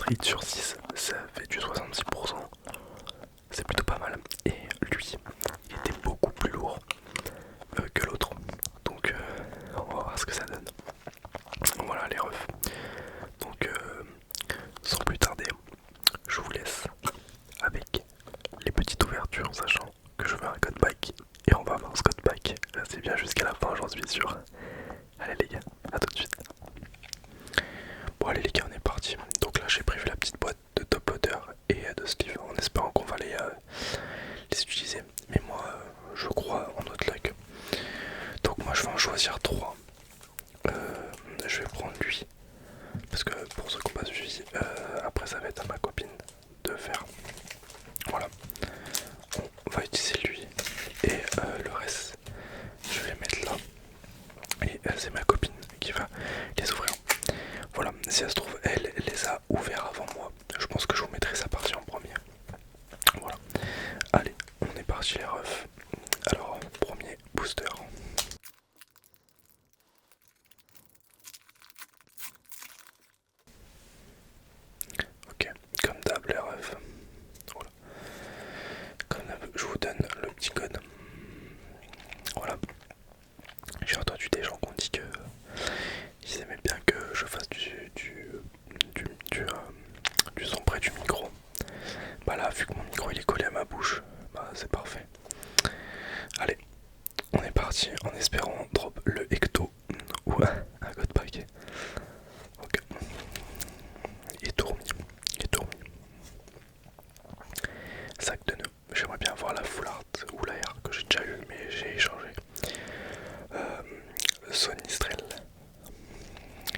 rate sur 6, ça fait du 66%. C'est plutôt pas mal. Et lui, il était beaucoup plus lourd que l'autre. Donc on va voir ce que ça donne. Voilà les refs. Donc sans plus tarder, je vous laisse avec les petites ouvertures, sachant que je veux un code pack. Et on va avoir ce code pack. Restez bien jusqu'à la fin, j'en suis sûr. Allez les gars, à tout de suite. Bon allez les gars, on est parti. Donc là j'ai prévu la petite boîte de top loader et de sleeve en espérant qu'on va les utiliser. Mais moi je crois en notre luck. Donc moi je vais en choisir 3. Je vais prendre lui. Parce que pour ceux qui n'ont pas suivi, après ça va être à ma copine de faire. Voilà. On va utiliser lui. Et le reste, je vais les mettre là. Et c'est ma copine qui va les ouvrir. Voilà, si ça se trouve, elle les a ouverts avant moi. Je pense que je vous mettrai sa partie en premier. Voilà. Allez, on est parti les refs. Alors, premier booster. Ok, comme d'hab les refs. Voilà. Comme d'hab, je vous donne le petit code. Voilà. J'ai entendu des gens qui ont dit que ils aimaient bien que je fasse du son près du micro. Bah là, vu que mon micro il est collé à ma bouche, bah c'est parfait. Allez, on est parti en espérant drop le Ecto ou un code pack. Ok. Et tourmi. Sac de nœuds. J'aimerais bien voir la full art ou la R que j'ai déjà eu mais j'ai échangé. Sonistrel.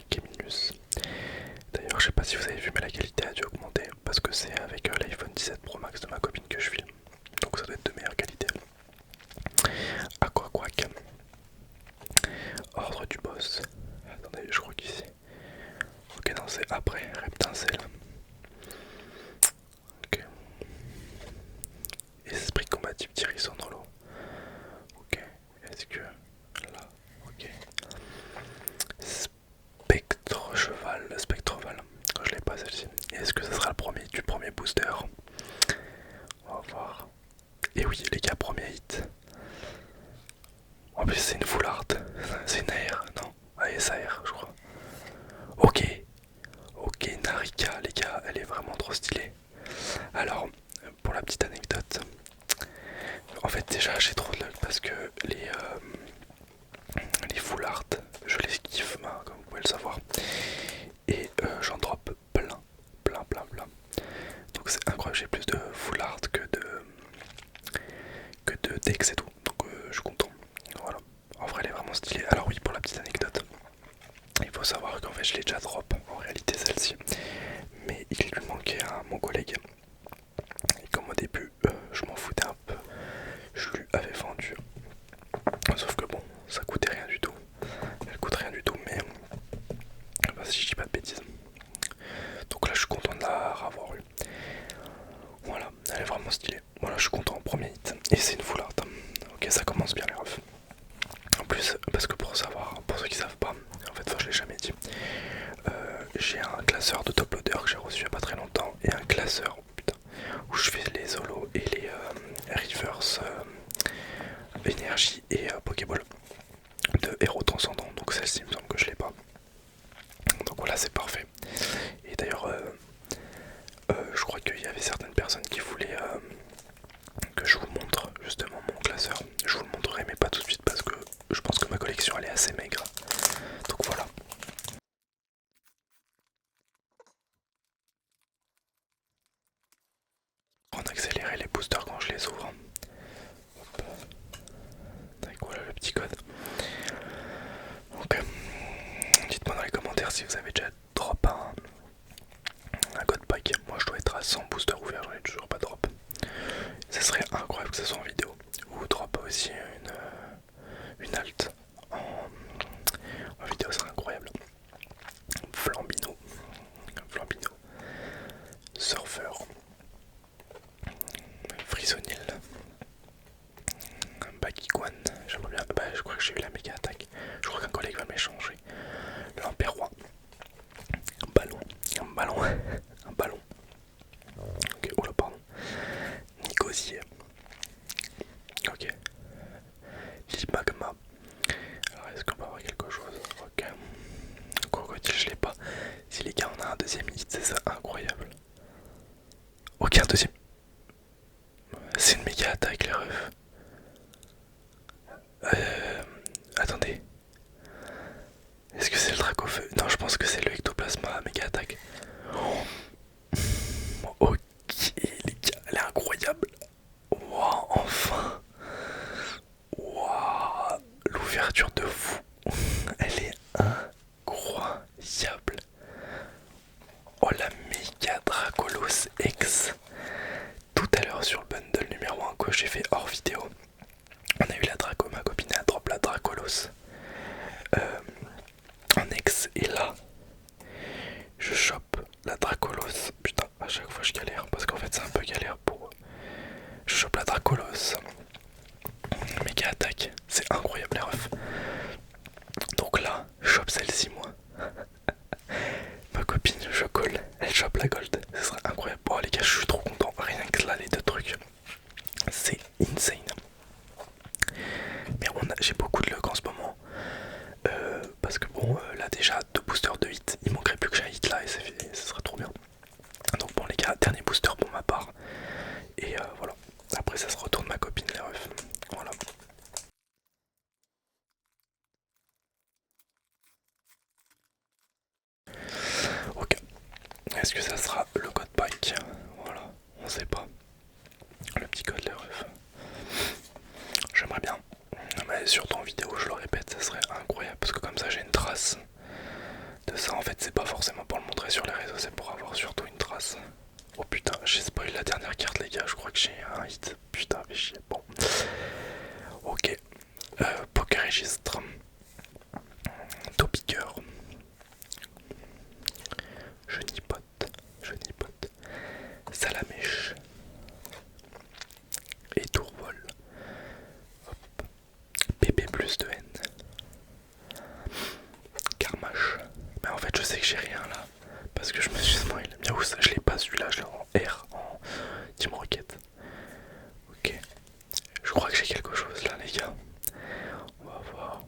Keminus. D'ailleurs, je sais pas si vous avez vu, mais la qualité a dû augmenter parce que c'est avec l'iPhone 17 Pro Max de ma copine que je filme. Donc ça doit être de meilleure qualité. Aquaquac. Ordre du boss. Attendez, je crois qu'ici. Ok, non, c'est après. Reptincelle. Ok. Esprit combatif Thierry Sonolo. Ok. Est-ce que. Là. Ok. Spectroval. Je l'ai pas celle-ci. Est-ce que ça sera le premier du premier booster? On va voir. Et oui, les gars, premier hit. En plus, c'est une full art. C'est une AR, non? Ah, SAR, je crois. Ok. Ok, Narika, les gars, elle est vraiment trop stylée. Alors, pour la petite anecdote, en fait, déjà, j'ai trop de luck parce que les full art, je les kiffe, hein, comme vous pouvez le savoir. Et j'en drop plein. Donc c'est incroyable, j'ai plus de full art que de Dex et tout. Donc je suis content. Voilà. En vrai elle est vraiment stylée. Alors oui, pour la petite anecdote, il faut savoir qu'en fait je l'ai déjà drop en réalité celle-ci. Mais il lui manquait à mon collègue. Et comme au début je m'en foutais un peu, je lui avais vendu. Sauf que bon, ça coûtait rien du tout. Elle coûte rien du tout, mais si je dis pas de bêtises. Donc là je suis content de la avoir eu. Voilà, elle est vraiment stylée. Voilà, je suis content, premier hit. Et c'est une full art. Ok, ça commence bien les refs. En plus, parce que pour savoir, pour ceux qui savent pas, en fait, je l'ai jamais dit, j'ai un classeur de top loader que j'ai reçu il y a pas très longtemps et un classeur, putain, où je fais les solos et les reverse énergie et pokéball de héros transcendant. Donc celle-ci, il me semble que je l'ai pas. Donc voilà, c'est parfait. Et d'ailleurs, je crois qu'il y avait certaines personnes qui voulaient que je vous montre justement mon classeur. Je vous le montrerai mais pas tout de suite parce que je pense que ma collection elle est assez maigre. Donc voilà. On accélérer les boosters quand je les ouvre. Hop. Tac, voilà le petit code. Donc dites-moi dans les commentaires si vous avez déjà drop un code pack. Moi je dois être à 100 boosters ouverts, j'en ai toujours pas drop. Ça serait incroyable que ça soit en vidéo. Ou drop aussi une alt en vidéo, ça serait incroyable. Flambino, surfeur, Frisonil, Bakiguan, j'aimerais bien, bah je crois que j'ai eu la méga attaque, je crois qu'un collègue va m'échanger, l'Empérois, un ballon, un deuxième hit, c'est ça, incroyable. Ok, un deuxième. C'est une méga attaque, les refs. Attendez. Est-ce que c'est le Dracofeu? Non, je pense que c'est le Ectoplasma méga attaque. Ok, les gars, elle est incroyable. Waouh, enfin. Waouh, l'ouverture de fou. Elle est incroyable. Oh, la méga Dracolos X. Tout à l'heure sur le bundle numéro 1 que j'ai fait hors vidéo, on a eu la Draco, ma copine a drop la Dracolos en ex, et là je chope la Dracolos. Putain, à chaque fois je galère parce qu'en fait c'est un peu galère pour. Je chope la Dracolos. Méga attaque, c'est incroyable les refs. Donc là, je chope celle-ci moi. Ma copine, je colle, elle chope la gold. Ce serait incroyable. Bon les gars, je suis trop content. Rien que là, les deux trucs, c'est insane. Mais j'ai beaucoup de luck en ce moment. Parce que bon, là déjà, 2 boosters de hit. Il manquerait plus que j'ai un hit là et c'est fini, ce serait trop bien. Donc bon les gars, dernier booster pour ma part. Et voilà. Après ça se retourne ma copine les refs. Voilà. Ok. Est-ce que ça sera le code bike? Voilà. On sait pas. Le petit code les refs. J'aimerais bien. Mais surtout en vidéo, je le répète, ça serait incroyable. Parce que comme ça j'ai une trace de ça. En fait c'est pas forcément pour le montrer sur les réseaux, c'est pour avoir surtout une trace. Oh putain, j'ai spoilé la dernière carte les gars, je crois que j'ai un hit. Putain, mais chier. Bon. Ok. Poker registre. Topiqueur. Je nipote. Je nipote. Salamèche. Et tourvol. Hop. PP plus de N. Carmache. Mais en fait je sais que j'ai rien là. Parce que je me suis spoilé. Miaou, ça je l'ai pas celui-là, je l'ai en R, en Team Rocket. Ok. Je crois que j'ai quelque chose là les gars. On va voir.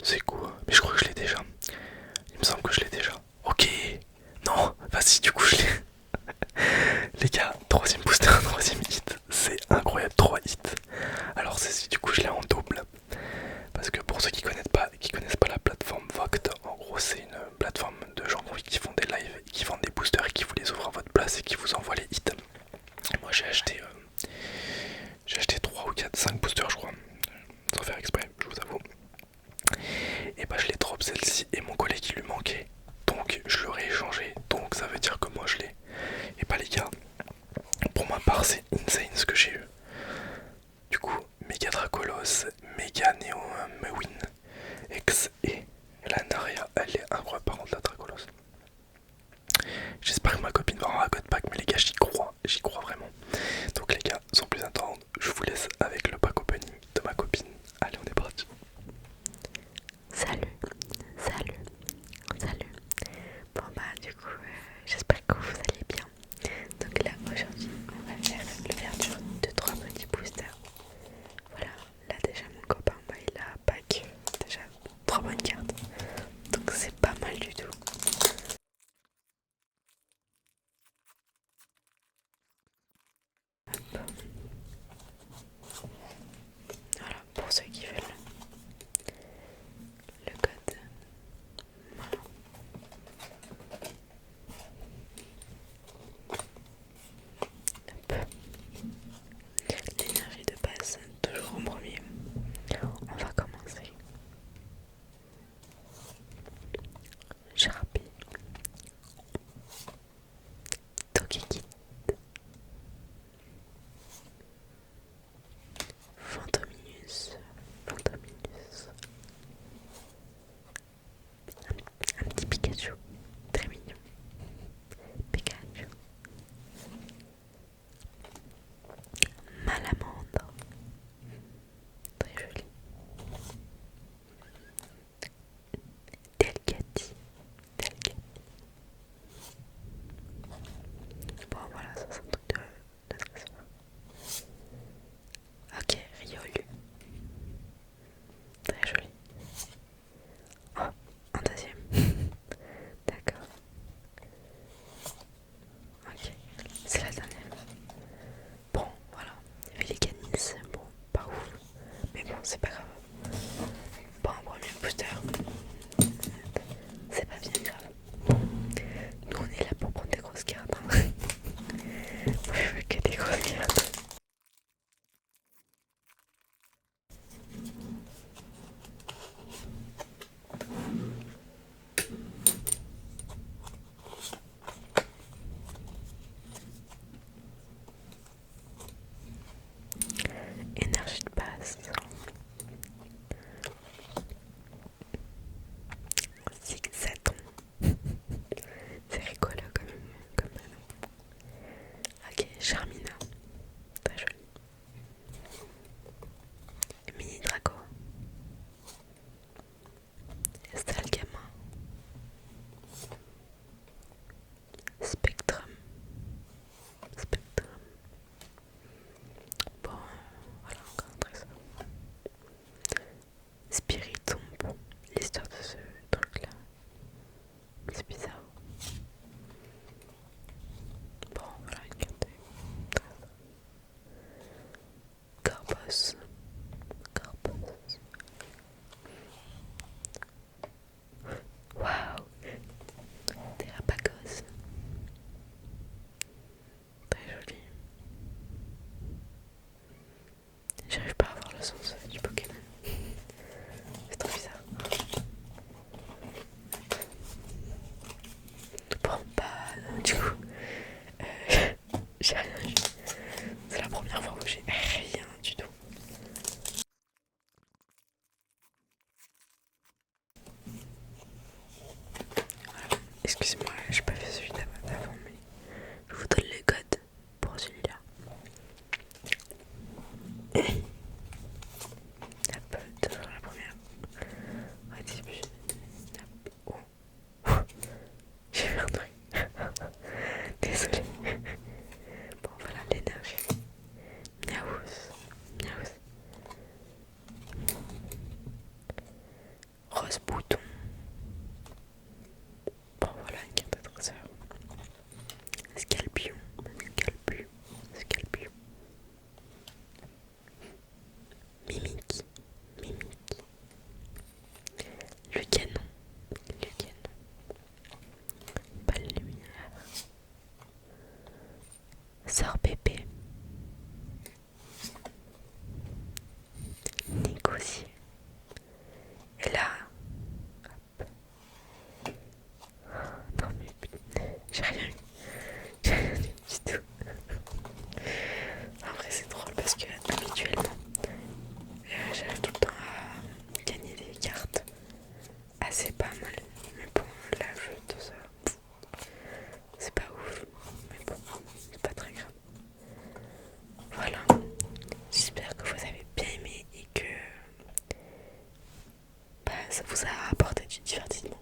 C'est quoi? Mais je crois que je l'ai déjà. Il me semble que je l'ai déjà. Ok. Non, vas-y, du coup je l'ai. Les gars, troisième booster, troisième hit. C'est incroyable, 3 hits. Alors c'est du coup je l'ai en double. Parce que pour ceux qui connaissent pas la plateforme Voct, en gros c'est une plateforme de gens qui font des lives, qui vendent des boosters et qui vous les ouvrent à votre place et qui vous envoient les hits. Et moi j'ai acheté 3 ou 4, 5 boosters je crois. Sans faire exprès, je vous avoue. Et bah je l'ai drop celle-ci et mon collègue il lui manquait. Donc je l'aurais échangé. Donc ça veut dire que moi je l'ai. Et bah les gars, pour ma part c'est insane ce que j'ai eu. Du coup, Mega Dracolos, Mega Neo Mewin X et la Naria, elle est incroyable par contre la Dracolos. J'espère que ma copine va avoir un code pack, mais les gars j'y crois vraiment. Donc les gars, sans plus attendre, je vous laisse avec le pack opening de ma copine. Allez, on est parti. Salut, salut, salut. J'ai rien eu. C'est la première fois où j'ai rien du tout. Excusez-moi, j'ai pas fait celui d'avant, mais je vous donne les codes pour celui-là. Hop, toujours la première. Redistribution. Oh. J'ai fait un truc. Désolée. Bon, voilà l'énergie. Miaous. Miaous. Rose bouton. Bon, voilà une carte de trésor. Scalpion. Scalpion. Scalpion. Mimique. Mimique. Le canon. Le canon. Balle lumière. Sœur bébé. Négocier. Et là, non mais putain, j'ai rien eu. J'ai rien eu du tout. En vrai c'est drôle parce que habituellement j'arrive tout le temps à gagner des cartes assez pas mal. Mais bon là je te ça. C'est pas ouf. Mais bon, c'est pas très grave. Voilà. J'espère que vous avez bien aimé et que ça vous a apporté du divertissement.